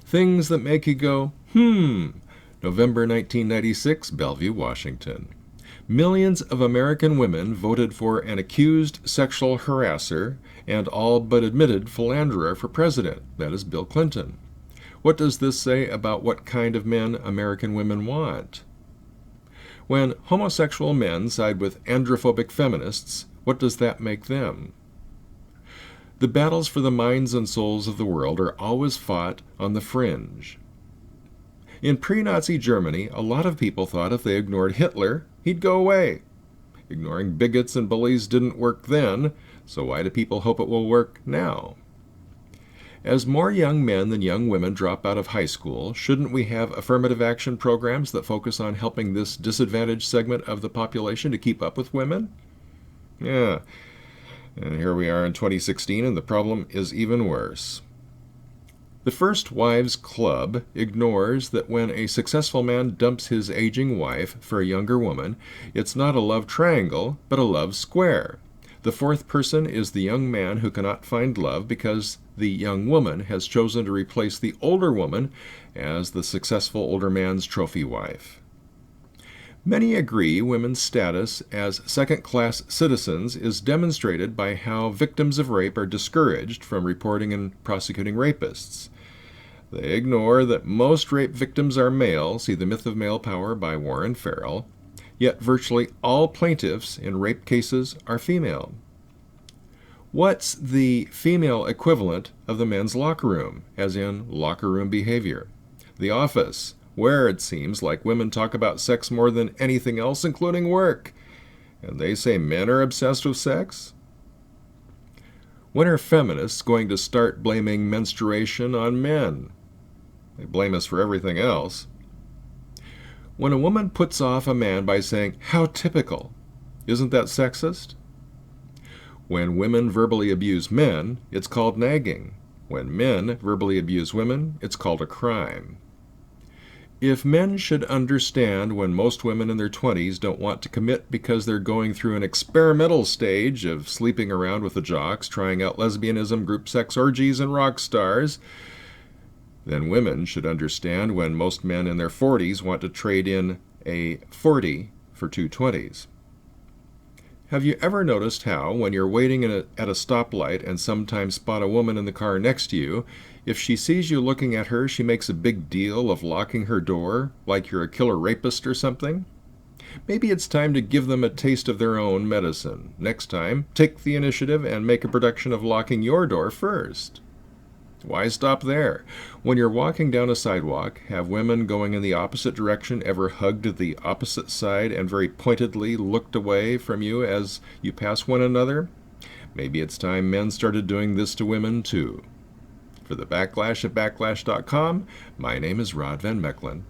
Things that make you go, November 1996, Bellevue, Washington. Millions of American women voted for an accused sexual harasser and all but admitted philanderer for president. That is Bill Clinton. What does this say about what kind of men American women want? When homosexual men side with androphobic feminists, what does that make them? The battles for the minds and souls of the world are always fought on the fringe. In pre-Nazi Germany, a lot of people thought if they ignored Hitler, he'd go away. Ignoring bigots and bullies didn't work then, so why do people hope it will work now? As more young men than young women drop out of high school, shouldn't we have affirmative action programs that focus on helping this disadvantaged segment of the population to keep up with women? Yeah. And here we are in 2016, and the problem is even worse. The First Wives Club ignores that when a successful man dumps his aging wife for a younger woman, it's not a love triangle, but a love square. The fourth person is the young man who cannot find love because the young woman has chosen to replace the older woman as the successful older man's trophy wife. Many agree women's status as second-class citizens is demonstrated by how victims of rape are discouraged from reporting and prosecuting rapists. They ignore that most rape victims are male, see The Myth of Male Power by Warren Farrell, yet virtually all plaintiffs in rape cases are female. What's the female equivalent of the men's locker room, as in locker room behavior? The office, where it seems like women talk about sex more than anything else, including work. And they say men are obsessed with sex? When are feminists going to start blaming menstruation on men? They blame us for everything else. When a woman puts off a man by saying, "How typical," isn't that sexist? When women verbally abuse men, it's called nagging. When men verbally abuse women, it's called a crime. If men should understand when most women in their 20s don't want to commit because they're going through an experimental stage of sleeping around with the jocks, trying out lesbianism, group sex orgies, and rock stars, then women should understand when most men in their 40s want to trade in a 40 for two 20s. Have you ever noticed how, when you're waiting at a stoplight and sometimes spot a woman in the car next to you, if she sees you looking at her, she makes a big deal of locking her door, like you're a killer rapist or something? Maybe it's time to give them a taste of their own medicine. Next time, take the initiative and make a production of locking your door first. Why stop there? When you're walking down a sidewalk, have women going in the opposite direction ever hugged the opposite side and very pointedly looked away from you as you pass one another? Maybe it's time men started doing this to women too. For the Backlash at Backlash.com, my name is Rod Van Mecklin.